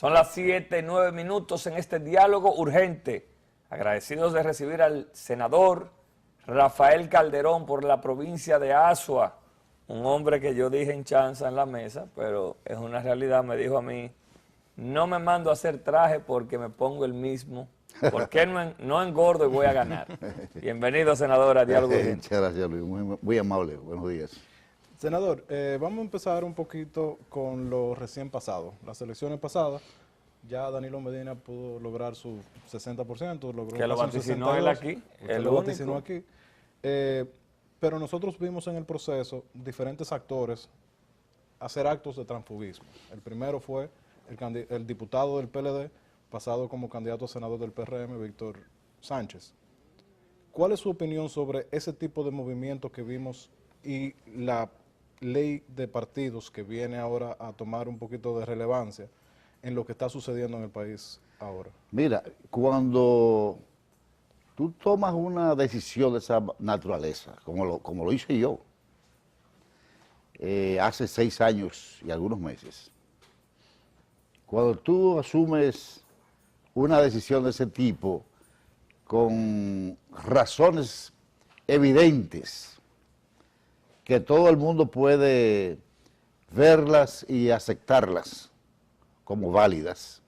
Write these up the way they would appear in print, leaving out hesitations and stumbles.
Son las 7:09 en este diálogo urgente. Agradecidos de recibir al senador Rafael Calderón por la provincia de Azua, un hombre que yo dije en chanza en la mesa, pero es una realidad. Me dijo a mí, no me mando a hacer traje porque me pongo el mismo. ¿Por qué no engordo y voy a ganar? Bienvenido, senador, a Diálogo Urgente. Muchas gracias, Luis. Muy amable. Buenos días. Senador, vamos a empezar un poquito con lo recién pasado. Las elecciones pasadas, ya Danilo Medina pudo lograr su 60%, logró que lo vaticinó él aquí, él lo vaticinó aquí. Pero nosotros vimos en el proceso diferentes actores hacer actos de transfugismo. El primero fue el diputado del PLD, pasado como candidato a senador del PRM, Víctor Sánchez. ¿Cuál es su opinión sobre ese tipo de movimientos que vimos y la ley de partidos que viene ahora a tomar un poquito de relevancia en lo que está sucediendo en el país ahora? Mira, cuando tú tomas una decisión de esa naturaleza, como lo hice yo, hace 6 años y algunos meses, cuando tú asumes una decisión de ese tipo con razones evidentes, que todo el mundo puede verlas y aceptarlas como válidas,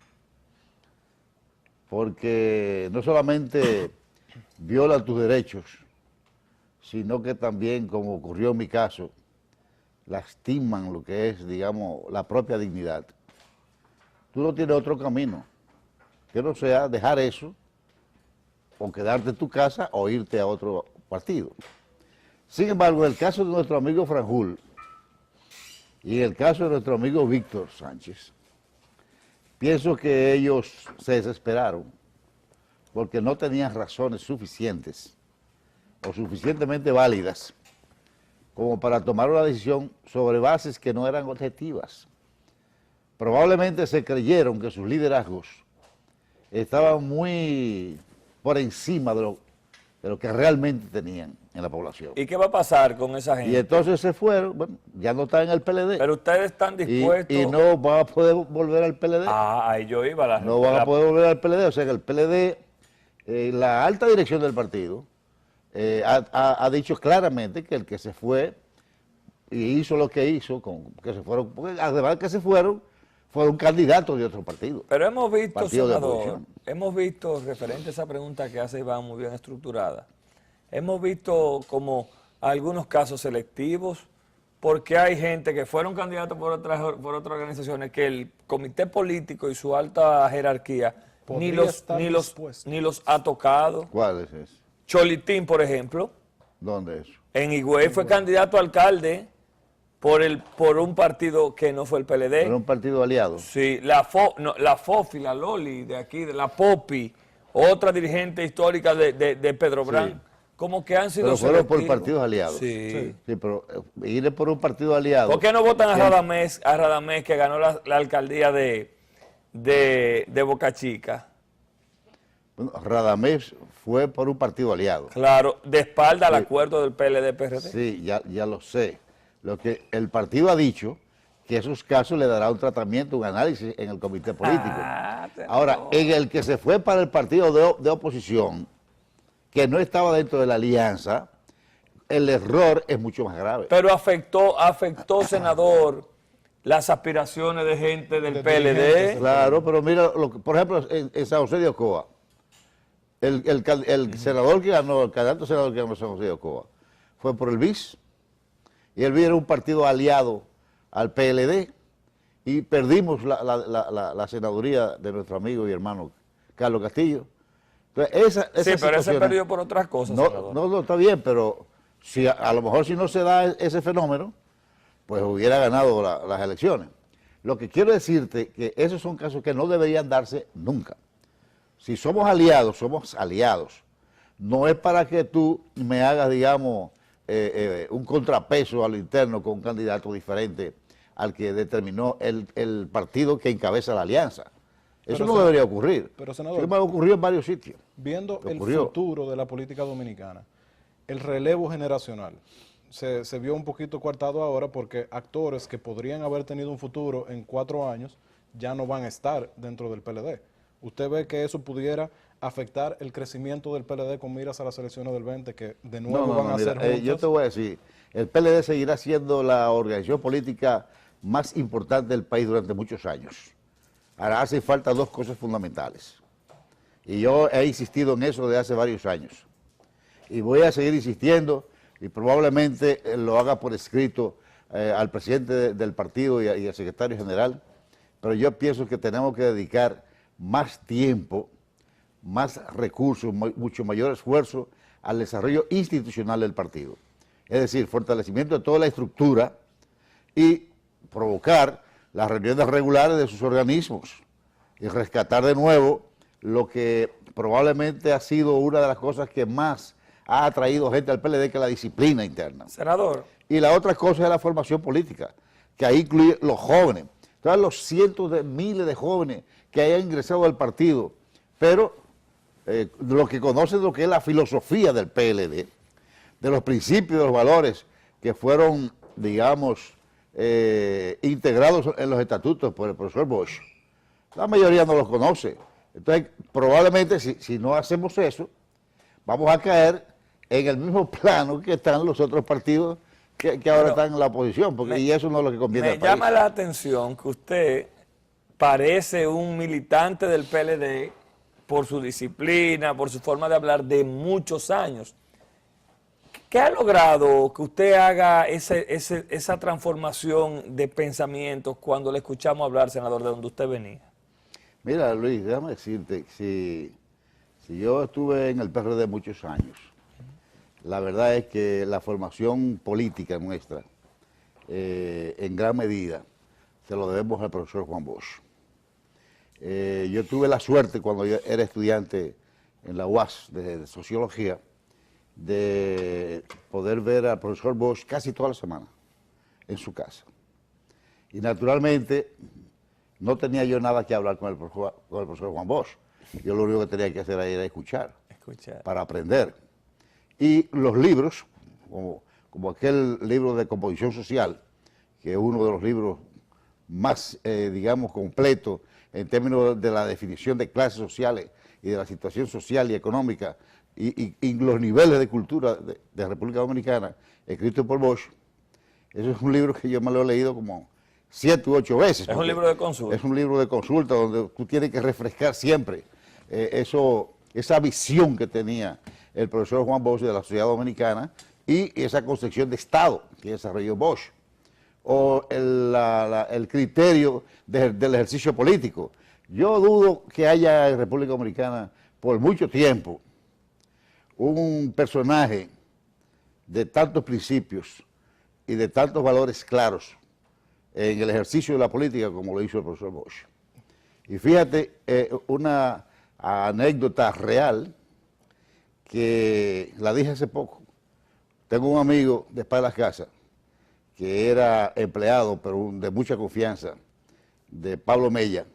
porque no solamente violan tus derechos, sino que también, como ocurrió en mi caso, lastiman lo que es, digamos, la propia dignidad. Tú no tienes otro camino que no sea dejar eso, o quedarte en tu casa o irte a otro partido. Sin embargo, en el caso de nuestro amigo Franjul y en el caso de nuestro amigo Víctor Sánchez, pienso que ellos se desesperaron porque no tenían razones suficientes o suficientemente válidas como para tomar una decisión sobre bases que no eran objetivas. Probablemente se creyeron que sus liderazgos estaban muy por encima de lo que realmente tenían en la población. ¿Y qué va a pasar con esa gente? Y entonces se fueron, bueno, ya no están en el PLD. Pero ustedes están dispuestos... Y no van a poder volver al PLD. Ah, ahí yo iba. No van a poder volver al PLD, o sea que el PLD, la alta dirección del partido, ha dicho claramente que el que se fue y hizo lo que hizo, que se fueron, porque además de que se fueron candidatos de otro partido. Pero hemos visto, partido senador, hemos visto, referente a esa pregunta que hace Iván, muy bien estructurada, hemos visto como algunos casos selectivos, porque hay gente que fueron candidatos por otras organizaciones que el comité político y su alta jerarquía ni los ha tocado. ¿Cuál es ese? Cholitín, por ejemplo. ¿Dónde es eso? En Higüey fue candidato a alcalde por un partido que no fue el PLD. ¿Era un partido aliado? Sí, la Fofi, la Loli de aquí, de la Popi, otra dirigente histórica de Pedro Brán, sí, como que han sido pero fueron por partidos aliados. Sí. Sí, pero ir por un partido aliado. ¿Por qué no votan a Radamés, que ganó la alcaldía de Boca Chica? Bueno, Radamés fue por un partido aliado. Claro, de espalda al acuerdo del PLD-PRD. Sí, ya lo sé. Lo que el partido ha dicho, que esos casos le dará un tratamiento, un análisis en el comité político. Ahora, en el que se fue para el partido de oposición, que no estaba dentro de la alianza, el error es mucho más grave. Pero afectó, senador, las aspiraciones de gente del PLD. Claro, pero mira, por ejemplo, en San José de Ocoa, el senador que ganó, el candidato senador que ganó San José de Ocoa, fue por el BIS, y el BIS era un partido aliado al PLD, y perdimos la senaduría de nuestro amigo y hermano Carlos Castillo. Entonces, sí, pero ese perdió por otras cosas, senador. No, está bien, pero si a lo mejor si no se da ese fenómeno, pues hubiera ganado las elecciones. Lo que quiero decirte que esos son casos que no deberían darse nunca. Si somos aliados, somos aliados. No es para que tú me hagas, digamos, un contrapeso a lo interno con un candidato diferente al que determinó el partido que encabeza la alianza. Eso no debería ocurrir. Pero, senador, me ocurrió en varios sitios. Viendo el futuro de la política dominicana, el relevo generacional se vio un poquito coartado ahora porque actores que podrían haber tenido un futuro en 4 años ya no van a estar dentro del PLD. ¿Usted ve que eso pudiera afectar el crecimiento del PLD con miras a las elecciones del 20, que de nuevo van a ser juntas? Yo te voy a decir, el PLD seguirá siendo la organización política más importante del país durante muchos años. Ahora hace falta dos cosas fundamentales. Y yo he insistido en eso desde hace varios años. Y voy a seguir insistiendo y probablemente lo haga por escrito al presidente del partido y al secretario general. Pero yo pienso que tenemos que dedicar más tiempo, más recursos, mucho mayor esfuerzo al desarrollo institucional del partido. Es decir, fortalecimiento de toda la estructura y provocar las reuniones regulares de sus organismos y rescatar de nuevo lo que probablemente ha sido una de las cosas que más ha atraído gente al PLD, que es la disciplina interna. Senador. Y la otra cosa es la formación política, que ahí incluye los jóvenes, todos los cientos de miles de jóvenes que hayan ingresado al partido, pero lo que conocen lo que es la filosofía del PLD, de los principios, de los valores que fueron, digamos, integrados en los estatutos por el profesor Bosch. La mayoría no los conoce. Entonces, probablemente si no hacemos eso, vamos a caer en el mismo plano que están los otros partidos que ahora están en la oposición, porque y eso no es lo que conviene al Me país. llama la atención que usted parece un militante del PLD por su disciplina, por su forma de hablar de muchos años. ¿Qué ha logrado que usted haga esa transformación de pensamientos cuando le escuchamos hablar, senador, de donde usted venía? Mira, Luis, déjame decirte, si yo estuve en el PRD muchos años, la verdad es que la formación política nuestra, en gran medida, se lo debemos al profesor Juan Bosch. Yo tuve la suerte, cuando yo era estudiante en la UAS de Sociología, de poder ver al profesor Bosch casi toda la semana en su casa. Y naturalmente no tenía yo nada que hablar con el profesor Juan Bosch. Yo lo único que tenía que hacer era escuchar. Para aprender. Y los libros, como aquel libro de composición social, que es uno de los libros más, digamos, completos en términos de la definición de clases sociales y de la situación social y económica y los niveles de cultura de República Dominicana, escrito por Bosch. Eso es un libro que yo me lo he leído como 7 u 8 veces. Es un libro de consulta. Es un libro de consulta donde tú tienes que refrescar siempre esa visión que tenía el profesor Juan Bosch de la sociedad dominicana y esa concepción de Estado que desarrolló Bosch, o el criterio del ejercicio político. Yo dudo que haya en República Dominicana por mucho tiempo un personaje de tantos principios y de tantos valores claros en el ejercicio de la política como lo hizo el profesor Bosch. Y fíjate, una anécdota real que la dije hace poco. Tengo un amigo de Espaldas Casa que era empleado, pero de mucha confianza, de Pablo Mella.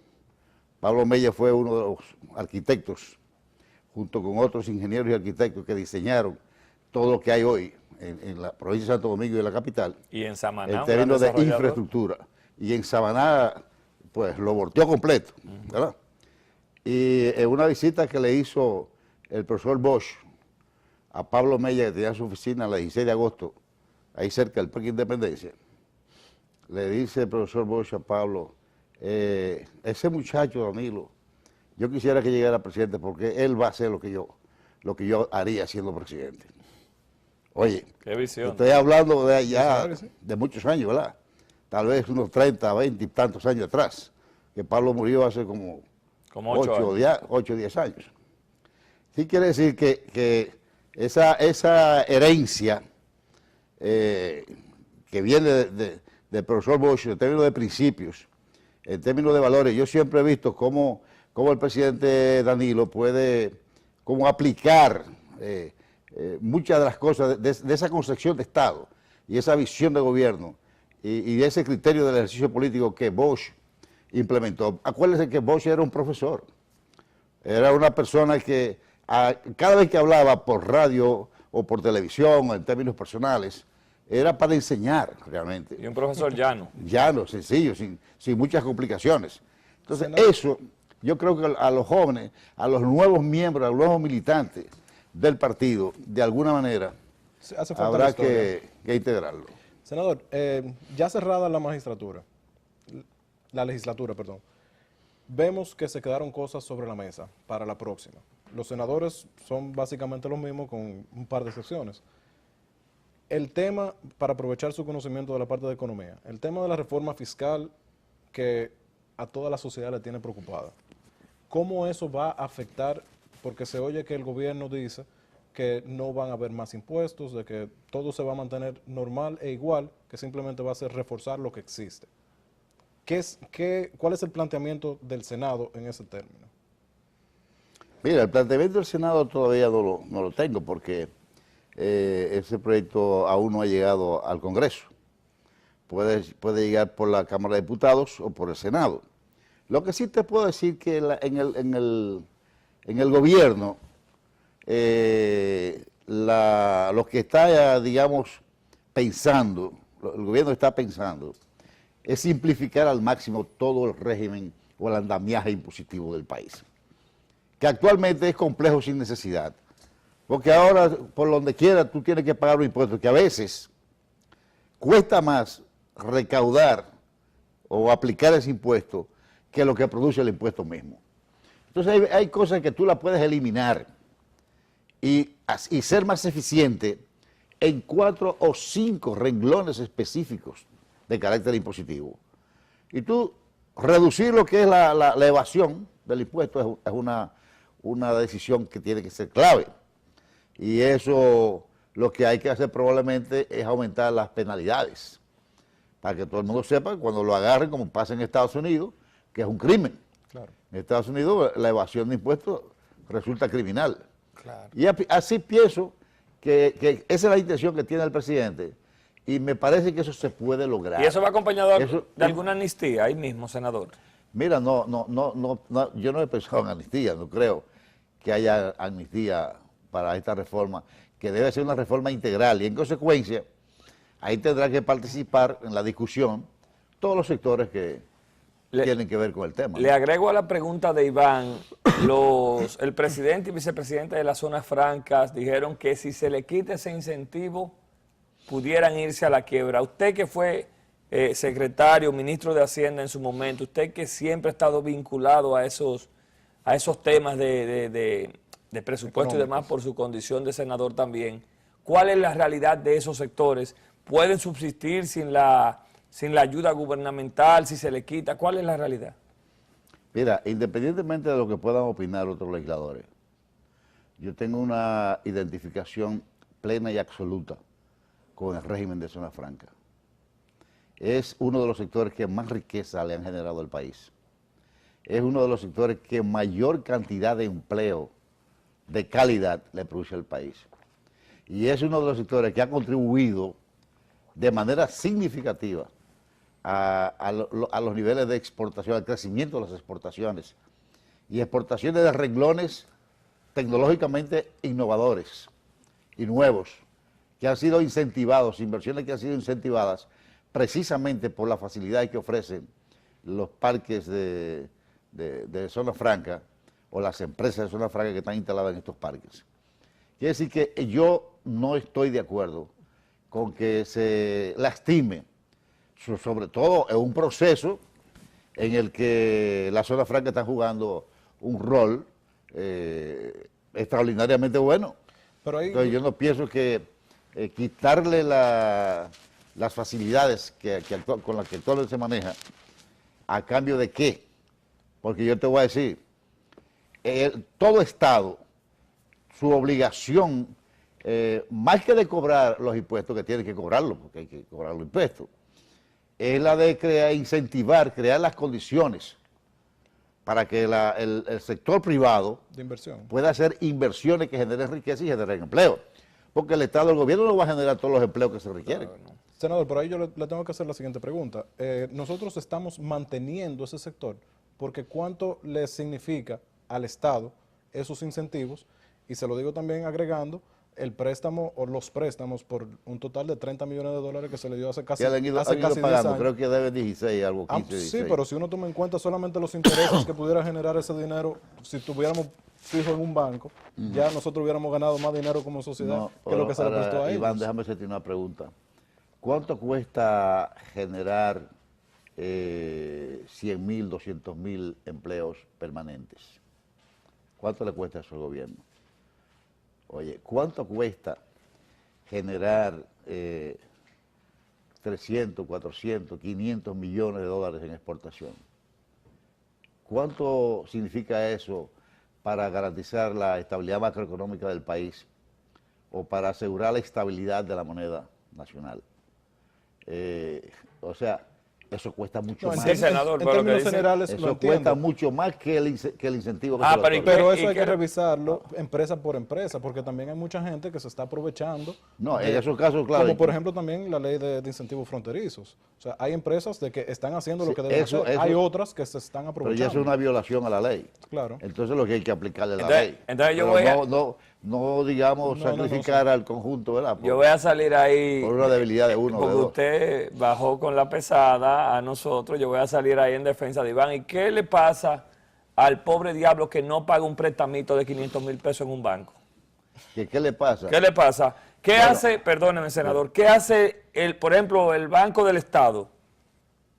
Pablo Mella fue uno de los arquitectos, junto con otros ingenieros y arquitectos que diseñaron todo lo que hay hoy en la provincia de Santo Domingo y en la capital. Y en Samaná. En términos de infraestructura. Y en Samaná, pues lo volteó completo, ¿verdad? Y en una visita que le hizo el profesor Bosch a Pablo Mella, que tenía su oficina el 16 de agosto, ahí cerca del Parque Independencia, le dice el profesor Bosch a Pablo, ese muchacho, Danilo, yo quisiera que llegara presidente porque él va a hacer lo que yo haría siendo presidente. Oye, qué visión. Estoy hablando de allá, de muchos años, ¿verdad? Tal vez unos 30, 20 y tantos años atrás, que Pablo murió hace como 8 o 10 años. Sí quiere decir que esa herencia que viene del profesor Bosch, en términos de principios, en términos de valores, yo siempre he visto cómo el presidente Danilo puede aplicar muchas de las cosas de esa concepción de Estado y esa visión de gobierno y de ese criterio del ejercicio político que Bosch implementó. Acuérdense que Bosch era un profesor, era una persona que cada vez que hablaba por radio o por televisión, en términos personales, era para enseñar realmente. Y un profesor llano. Llano, sencillo, sin muchas complicaciones. Entonces, Senador. eso, yo creo que a los jóvenes, a los nuevos miembros, a los nuevos militantes del partido, de alguna manera, Sí, hace falta la habrá historia. que integrarlo. Senador, ya cerrada la magistratura, la legislatura, perdón, vemos que se quedaron cosas sobre la mesa para la próxima. Los senadores son básicamente los mismos con un par de excepciones. El tema, para aprovechar su conocimiento de la parte de economía, el tema de la reforma fiscal que a toda la sociedad le tiene preocupada. ¿Cómo eso va a afectar? Porque se oye que el gobierno dice que no van a haber más impuestos, de que todo se va a mantener normal e igual, que simplemente va a ser reforzar lo que existe. ¿Cuál es el planteamiento del Senado en ese término? Mira, el planteamiento del Senado todavía no lo tengo porque ese proyecto aún no ha llegado al Congreso. Puede llegar por la Cámara de Diputados o por el Senado. Lo que sí te puedo decir que en el gobierno, lo que está, digamos, pensando, el gobierno está pensando, es simplificar al máximo todo el régimen o el andamiaje impositivo del país, que actualmente es complejo sin necesidad, porque ahora por donde quiera tú tienes que pagar un impuesto que a veces cuesta más recaudar o aplicar ese impuesto que lo que produce el impuesto mismo. Entonces hay cosas que tú las puedes eliminar y ser más eficiente en 4 o 5 renglones específicos de carácter impositivo. Y tú reducir lo que es la evasión del impuesto es una decisión que tiene que ser clave. Y eso lo que hay que hacer probablemente es aumentar las penalidades, para que todo el mundo sepa cuando lo agarren, como pasa en Estados Unidos, que es un crimen. Claro. En Estados Unidos la evasión de impuestos resulta criminal. Claro. Y así pienso que esa es la intención que tiene el presidente y me parece que eso se puede lograr. ¿Y eso va acompañado Eso- de alguna amnistía ahí mismo, senador? Mira, yo no he pensado en amnistía, no creo que haya amnistía para esta reforma, que debe ser una reforma integral y en consecuencia ahí tendrá que participar en la discusión todos los sectores que tienen que ver con el tema. Le agrego a la pregunta de Iván, el presidente y vicepresidente de las zonas francas dijeron que si se le quita ese incentivo pudieran irse a la quiebra. Usted que fue secretario, ministro de Hacienda en su momento, usted que siempre ha estado vinculado a esos temas de presupuesto y demás por su condición de senador también, ¿cuál es la realidad de esos sectores? ¿Pueden subsistir sin la ayuda gubernamental, si se le quita? ¿Cuál es la realidad? Mira, independientemente de lo que puedan opinar otros legisladores, yo tengo una identificación plena y absoluta con el régimen de zona franca. Es uno de los sectores que más riqueza le han generado al país. Es uno de los sectores que mayor cantidad de empleo de calidad le produce al país. Y es uno de los sectores que ha contribuido de manera significativa a los niveles de exportación, al crecimiento de las exportaciones y exportaciones de renglones tecnológicamente innovadores y nuevos, que han sido incentivados, inversiones que han sido incentivadas precisamente por la facilidad que ofrecen los parques de zona franca o las empresas de zona franca que están instaladas en estos parques. Quiere decir que yo no estoy de acuerdo con que se lastime, sobre todo en un proceso en el que la zona franca está jugando un rol extraordinariamente bueno. Pero ahí, Entonces yo no pienso que quitarle las facilidades con las que actualmente se maneja, ¿a cambio de qué? Porque yo te voy a decir, todo Estado, su obligación, más que de cobrar los impuestos, que tiene que cobrarlo, porque hay que cobrar los impuestos, es la de incentivar, crear las condiciones para que el sector privado de inversión. pueda hacer inversiones que generen riqueza y generen empleo. Porque el Estado, el gobierno no va a generar todos los empleos que se requieren. Senador, por ahí yo le tengo que hacer la siguiente pregunta. Nosotros estamos manteniendo ese sector porque ¿cuánto le significa al Estado esos incentivos? Y se lo digo también agregando el préstamo o los préstamos por un total de 30 millones de dólares que se le dio hace casi, Ya le han ido hace casi 10 pagando, años. creo que debe 16, algo 15, Sí, 16. pero si uno toma en cuenta solamente los intereses que pudiera generar ese dinero, si tuviéramos fijo en un banco, ya nosotros hubiéramos ganado más dinero como sociedad No, que lo que se le ahora, prestó a ellos. Iván, déjame hacerte una pregunta. ¿Cuánto cuesta generar 100.000, 200.000 empleos permanentes? ¿Cuánto le cuesta eso al gobierno? Oye, ¿cuánto cuesta generar 300, 400, 500 millones de dólares en exportación? ¿Cuánto significa eso para garantizar la estabilidad macroeconómica del país o para asegurar la estabilidad de la moneda nacional? O sea, eso cuesta mucho No, en más. Sí, senador, en pero lo que términos dice- generales lo Eso entiendo. cuesta mucho más que el incentivo que Ah, se le pero otorga. Pero ¿Y eso hay qué- que revisarlo empresa por empresa, porque también hay mucha gente que se está aprovechando. No, en esos casos, claro. Como por ejemplo también la ley de incentivos fronterizos. O sea, hay empresas de que están haciendo lo Sí, que deben eso- hacer. eso- Hay otras que se están Pero aprovechando. ya es una violación a la ley. Claro. Entonces lo que hay que aplicarle a la Entonces- ley. entonces yo Pero voy a- no digamos, No, no, sacrificar al conjunto, ¿verdad? Yo voy a salir ahí. por una debilidad de uno o de Porque dos. usted bajó con la pesada a nosotros. Yo voy a salir ahí en defensa de Iván. ¿Y qué le pasa al pobre diablo que no paga un prestamito de 500,000 pesos en un banco? ¿Qué le pasa? ¿Qué le pasa? ¿Qué hace, perdóneme, senador, qué hace, por ejemplo, el Banco del Estado?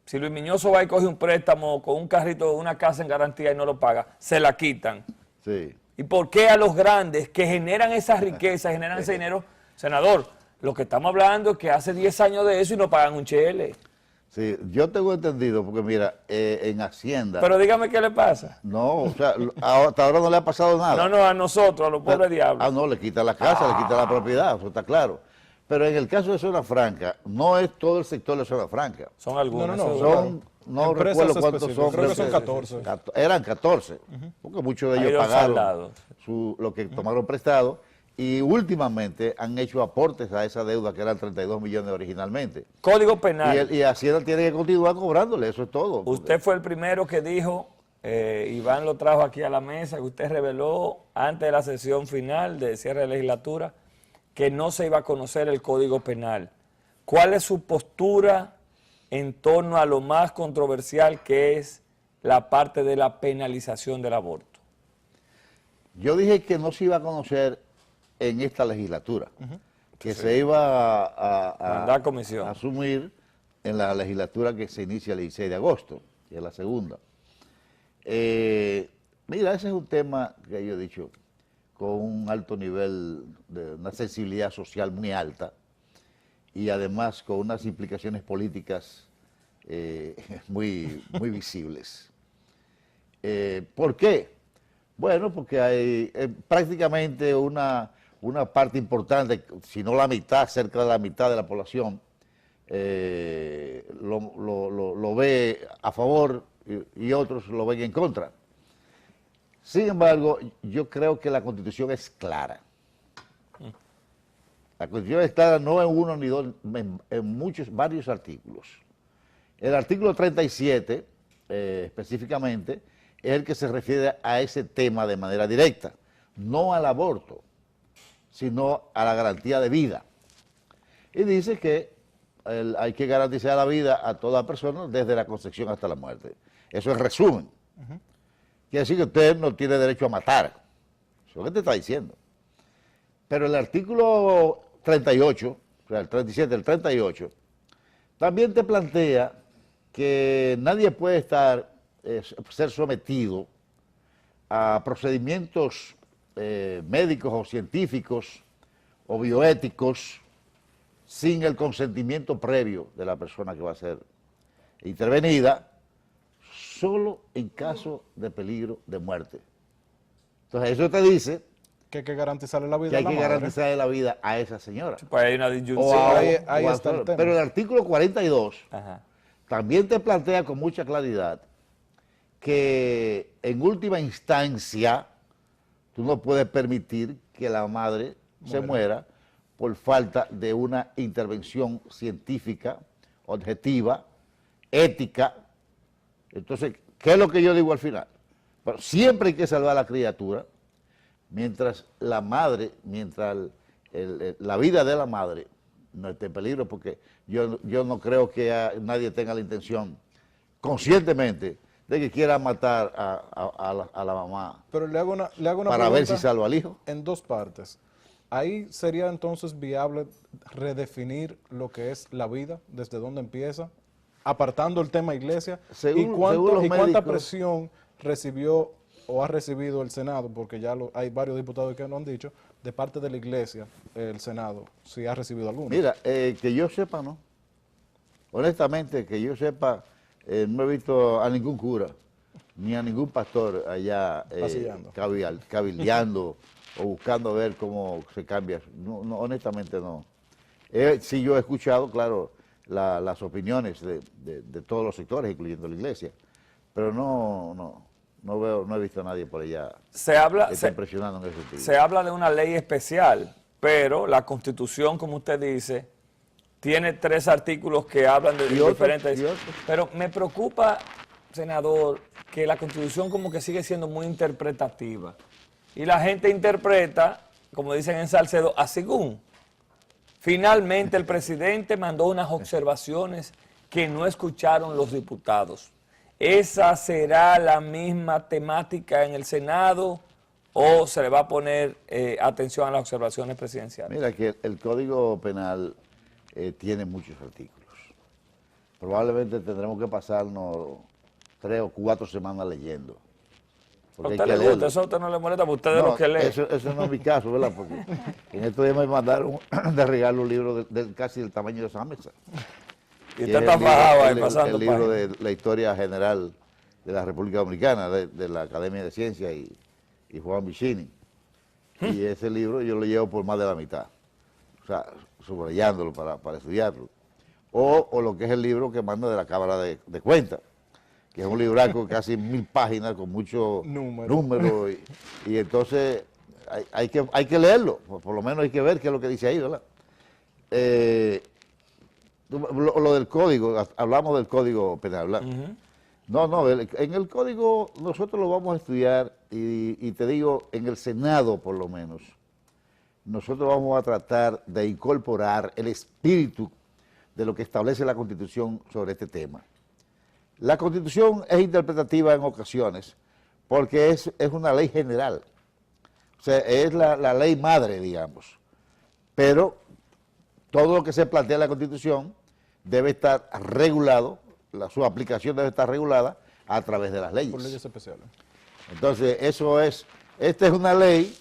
Si Luis Miñoso va y coge un préstamo con un carrito, una casa en garantía y no lo paga, se la quitan. Sí. ¿Y por qué a los grandes que generan esa riqueza, generan ese dinero? Senador, lo que estamos hablando es que hace 10 años de eso y no pagan un chele. Sí, yo tengo entendido, porque mira, en Hacienda... Pero dígame qué le pasa. no, o sea, hasta ahora no le ha pasado nada. No, no, a nosotros, a los pobres Ah, diablos. no, le quita la casa, le quita la propiedad, eso está claro. Pero en el caso de Zona Franca, no es todo el sector de Zona Franca. Son algunos. No, no, no, eso- Son, no Empresas recuerdo cuántos específicas, son. creo que son que- 14. Eran 14, porque muchos de Hay ellos dos pagaron saldados. lo que tomaron prestado y últimamente han hecho aportes a esa deuda que eran 32 millones originalmente. Código penal. Y Hacienda tiene que continuar cobrándole, eso es todo. Usted fue el primero que dijo, Iván lo trajo aquí a la mesa, que usted reveló antes de la sesión final de cierre de legislatura que no se iba a conocer el Código Penal. ¿Cuál es su postura en torno a lo más controversial que es la parte de la penalización del aborto? Yo dije que no se iba a conocer en esta legislatura, que se iba Mandar comisión. a asumir en la legislatura que se inicia el 16 de agosto, que es la segunda. Mira, ese es un tema que yo he dicho con un alto nivel, de una sensibilidad social muy alta y además con unas implicaciones políticas muy visibles. ¿Por qué? Bueno, porque hay prácticamente una parte importante, si no la mitad, cerca de la mitad de la población, lo ve a favor y otros lo ven en contra. Sin embargo, yo creo que la Constitución es clara. La Constitución es clara no en uno ni dos, en varios artículos. El artículo 37, específicamente, es el que se refiere a ese tema de manera directa, no al aborto, sino a la garantía de vida. Y dice que hay que garantizar la vida a toda persona desde la concepción hasta la muerte. Eso es resumen. Quiere decir que usted no tiene derecho a matar. Eso es lo que te está diciendo. Pero el artículo 38, o sea, el 37, el 38, también te plantea que nadie puede ser sometido a procedimientos médicos o científicos o bioéticos sin el consentimiento previo de la persona que va a ser intervenida, solo en caso de peligro de muerte. Entonces eso te dice Que hay que garantizarle la vida que a hay la que madre. garantizarle la vida a esa señora. Pues hay una O disyunción. a- ahí o a- está el tema. Pero el artículo 42 Ajá. también te plantea con mucha claridad que en última instancia tú no puedes permitir que la madre se muera por falta de una intervención científica, objetiva, ética. Entonces, ¿qué es lo que yo digo al final? Pero siempre hay que salvar a la criatura, mientras la madre, mientras la vida de la madre no esté en peligro, porque yo no creo que nadie tenga la intención conscientemente de que quiera matar a la mamá Pero le hago una para ver si pregunta salva al hijo. en dos partes. Ahí sería entonces viable redefinir lo que es la vida, desde dónde empieza, apartando el tema iglesia, Según los y cuánta médicos, presión recibió o ha recibido el Senado, porque ya hay varios diputados que lo han dicho, de parte de la iglesia, el Senado, si ha recibido alguno. mira, que yo sepa, ¿no? Honestamente, que yo sepa, no he visto a ningún cura, ni a ningún pastor allá Pasillando. cabildeando o buscando ver cómo se cambia. No, honestamente no. Sí, yo he escuchado, claro, las opiniones de todos los sectores, incluyendo la iglesia, pero no he visto a nadie por allá que esté presionando en ese sentido. Se habla de una ley especial, pero la Constitución, como usted dice, tiene 3 artículos que hablan de diferentes... Pero me preocupa, senador, que la Constitución como que sigue siendo muy interpretativa. Y la gente interpreta, como dicen en Salcedo, a según. Finalmente el presidente mandó unas observaciones que no escucharon los diputados. ¿Esa será la misma temática en el Senado o se le va a poner atención a las observaciones presidenciales? Mira que el Código Penal tiene muchos artículos. Probablemente tendremos que pasarnos 3 o 4 semanas leyendo. ¿A usted le gusta? ¿Eso a usted no le molesta? Porque usted es de los que lee. Eso no es mi caso, ¿verdad? Porque en estos días me mandaron de regalo un libro casi del tamaño de esa mesa. Y usted está fajado ahí pasando el libro de la historia general de la República Dominicana, de la Academia de Ciencias y Juan Vicini. Y ese libro yo lo llevo por más de la mitad, o sea, subrayándolo para estudiarlo. O lo que es el libro que manda de la Cámara de Cuentas, que es un libraco de casi 1000 páginas con muchos números y entonces hay que leerlo, por lo menos hay que ver qué es lo que dice ahí, ¿verdad? Lo del código, hablamos del Código Penal, ¿verdad? En el código nosotros lo vamos a estudiar y te digo, en el Senado por lo menos, nosotros vamos a tratar de incorporar el espíritu de lo que establece la Constitución sobre este tema. La Constitución es interpretativa en ocasiones porque es una ley general, o sea, es la ley madre, digamos, pero todo lo que se plantea en la Constitución debe estar regulado, su aplicación debe estar regulada a través de las leyes. Por leyes especiales. Entonces, esta es una ley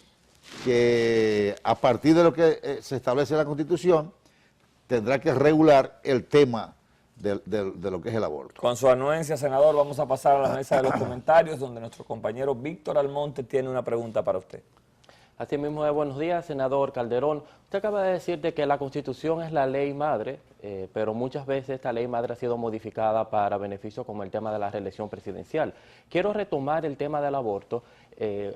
que a partir de lo que se establece en la Constitución tendrá que regular el tema de lo que es el aborto. Con su anuencia, senador, vamos a pasar a la mesa de los comentarios, donde nuestro compañero Víctor Almonte tiene una pregunta para usted. Así mismo, buenos días, senador Calderón. Usted acaba de decir de que la Constitución es la ley madre, pero muchas veces esta ley madre ha sido modificada para beneficios como el tema de la reelección presidencial. Quiero retomar el tema del aborto.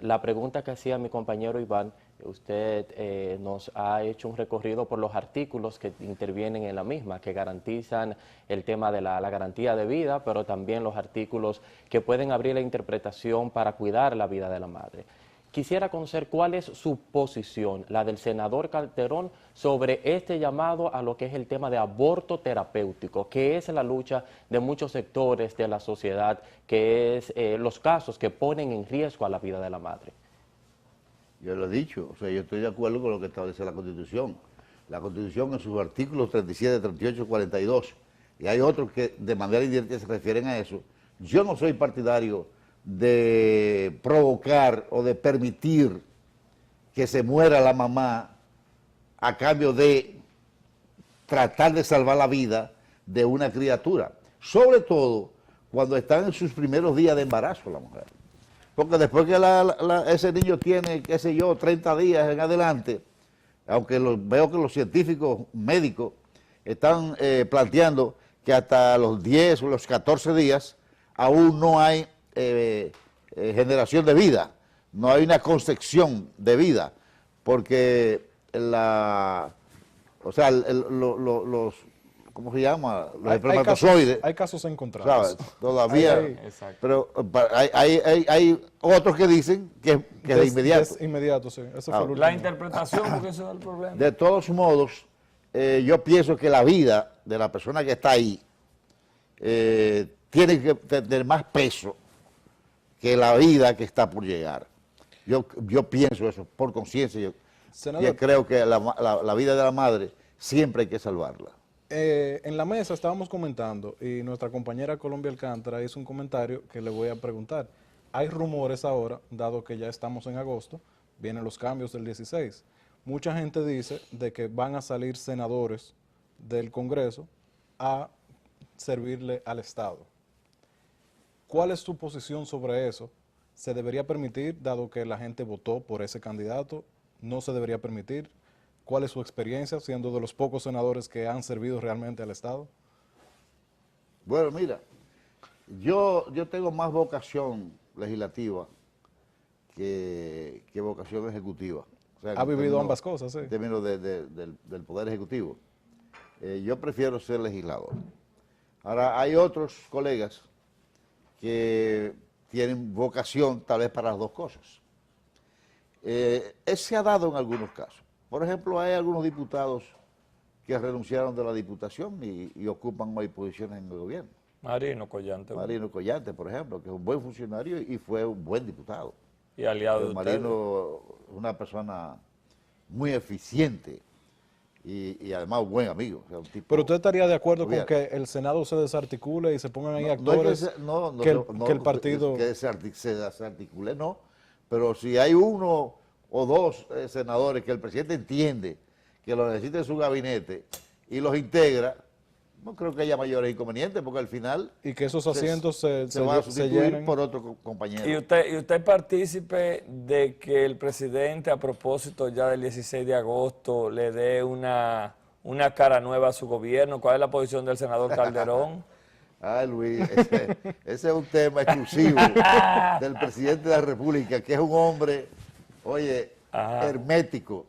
La pregunta que hacía mi compañero Iván, usted nos ha hecho un recorrido por los artículos que intervienen en la misma, que garantizan el tema de la garantía de vida, pero también los artículos que pueden abrir la interpretación para cuidar la vida de la madre. Quisiera conocer cuál es su posición, la del senador Calderón, sobre este llamado a lo que es el tema de aborto terapéutico, que es la lucha de muchos sectores de la sociedad, que es los casos que ponen en riesgo a la vida de la madre. Yo lo he dicho, o sea, yo estoy de acuerdo con lo que establece la Constitución. La Constitución en sus artículos 37, 38, 42, y hay otros que de manera indirecta se refieren a eso. Yo no soy partidario de provocar o de permitir que se muera la mamá a cambio de tratar de salvar la vida de una criatura, sobre todo cuando están en sus primeros días de embarazo la mujer, porque después que ese niño tiene, qué sé yo, 30 días en adelante, aunque veo que los científicos médicos están planteando que hasta los 10 o los 14 días aún no hay generación de vida, no hay una concepción de vida, porque ¿cómo se llama? Los Hay espermatozoides. hay casos encontrados. ¿Sabes? Todavía. Exacto. Pero hay otros que dicen que es de inmediato. De inmediato, sí. Ese fue el último. La interpretación, porque eso es el problema. De todos modos, yo pienso que la vida de la persona que está ahí tiene que tener más peso que la vida que está por llegar. Yo pienso eso, por conciencia. Yo Senador, creo que la vida de la madre siempre hay que salvarla. en la mesa estábamos comentando y nuestra compañera Colombia Alcántara hizo un comentario que le voy a preguntar. Hay rumores ahora, dado que ya estamos en agosto, vienen los cambios del 16. Mucha gente dice de que van a salir senadores del Congreso a servirle al Estado. ¿Cuál es tu posición sobre eso? ¿Se debería permitir, dado que la gente votó por ese candidato? ¿No se debería permitir? ¿Cuál es su experiencia siendo de los pocos senadores que han servido realmente al Estado? Bueno, mira, yo tengo más vocación legislativa que vocación ejecutiva. O sea, Ha vivido ambas cosas, sí. En términos del Poder Ejecutivo. Yo prefiero ser legislador. Ahora, hay otros colegas que tienen vocación tal vez para las dos cosas. Se ha dado en algunos casos. Por ejemplo, hay algunos diputados que renunciaron de la diputación y ocupan hoy posiciones en el gobierno. Marino Collante. Marino Collante, por ejemplo, que es un buen funcionario y fue un buen diputado. Y aliado de Marino es una persona muy eficiente y además un buen amigo. O sea, un tipo, Pero usted estaría de acuerdo con Bien. que el Senado se desarticule y se pongan ahí no es actores que el partido... que se articule, no, pero si hay uno o dos senadores que el presidente entiende que lo necesita en su gabinete y los integra, no creo que haya mayores inconvenientes, porque al final Y que esos asientos se van a se sustituir llenen. por otro compañero. ¿Y usted partícipe de que el presidente, a propósito ya del 16 de agosto, le dé una cara nueva a su gobierno? ¿Cuál es la posición del senador Calderón? Ay, Luis, ese es un tema exclusivo del presidente de la República, que es un hombre, oye, hermético,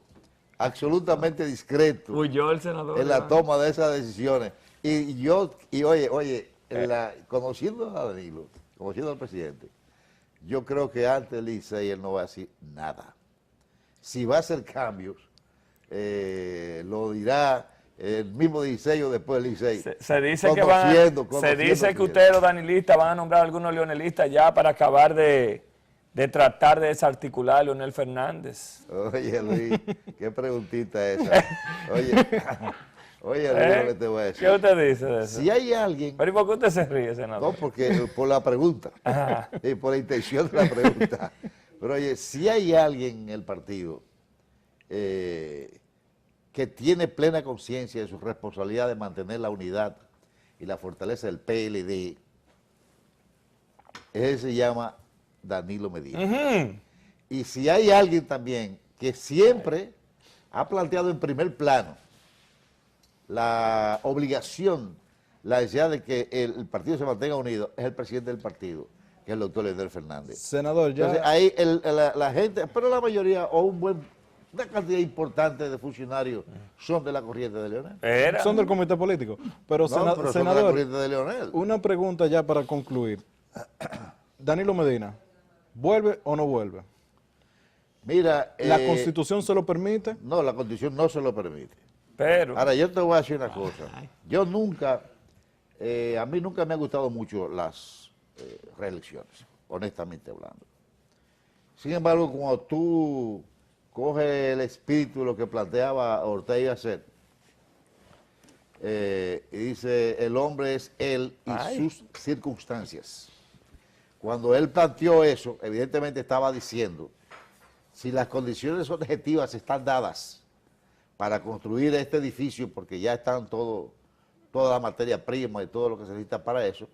absolutamente discreto Huyó el senador. en la toma de esas decisiones. Y oye, conociendo a Danilo, conociendo al presidente, yo creo que antes del 16 él no va a decir nada. Si va a hacer cambios, lo dirá el mismo 16 o después del 16. Se dice que Conociendo ustedes los danilistas van a nombrar a algunos leonelistas ya para acabar de tratar de desarticular a Leonel Fernández. Oye, Luis, qué preguntita esa. Oye, Luis, lo que te voy a decir. ¿Qué usted dice de eso? Si hay alguien... ¿Pero y por qué usted se ríe, senador? No, porque por la pregunta, y por la intención de la pregunta. Pero oye, si hay alguien en el partido que tiene plena conciencia de su responsabilidad de mantener la unidad y la fortaleza del PLD, ese se llama Danilo Medina. Y si hay alguien también que siempre ha planteado en primer plano la obligación, la necesidad de que el partido se mantenga unido, es el presidente del partido, que es el doctor Leonel Fernández. Senador, ya... Entonces ahí la gente, pero la mayoría, o una cantidad importante de funcionarios son de la corriente de Leonel. Son del comité político. Pero, No, pero son de la senador, corriente de Leonel. una pregunta ya para concluir. Danilo Medina, ¿vuelve o no vuelve? Mira, ¿La Constitución se lo permite? no, la Constitución no se lo permite. Pero, Ahora, yo te voy a decir una cosa. Yo nunca, a mí nunca me han gustado mucho las reelecciones, honestamente hablando. Sin embargo, cuando tú coges el espíritu de lo que planteaba Ortega y Gasset, y dice, el hombre es él y sus circunstancias. Cuando él planteó eso, evidentemente estaba diciendo, si las condiciones objetivas están dadas para construir este edificio, porque ya están toda la materia prima y todo lo que se necesita para eso,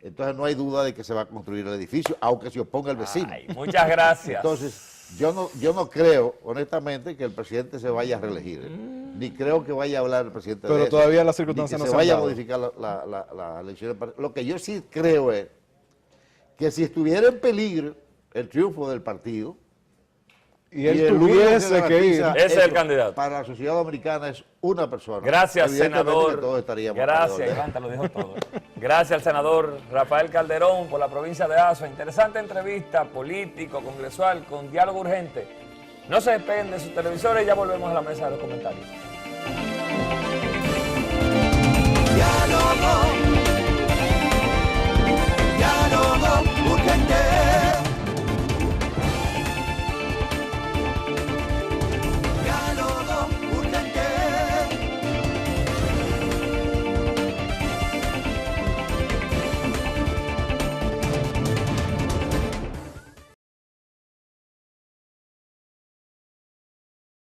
entonces no hay duda de que se va a construir el edificio, aunque se oponga el vecino. ay, muchas gracias. Entonces, yo no creo, honestamente, que el presidente se vaya a reelegir, ni creo que vaya a hablar el presidente Pero de eso, todavía las ni circunstancias que no se se han vaya a dado. modificar la elección. Lo que yo sí creo es que si estuviera en peligro el triunfo del partido, Y él el único tuviese que ir. garantiza Ese es el eso candidato. para la sociedad dominicana es una persona. Gracias, Evidentemente senador. que todos estaríamos Gracias, alrededor de Iván, te lo dijo todo. Gracias al senador Rafael Calderón por la provincia de Azua. Interesante entrevista, político, congresual, con diálogo urgente. No se despeguen de sus televisores y ya volvemos a la mesa de los comentarios.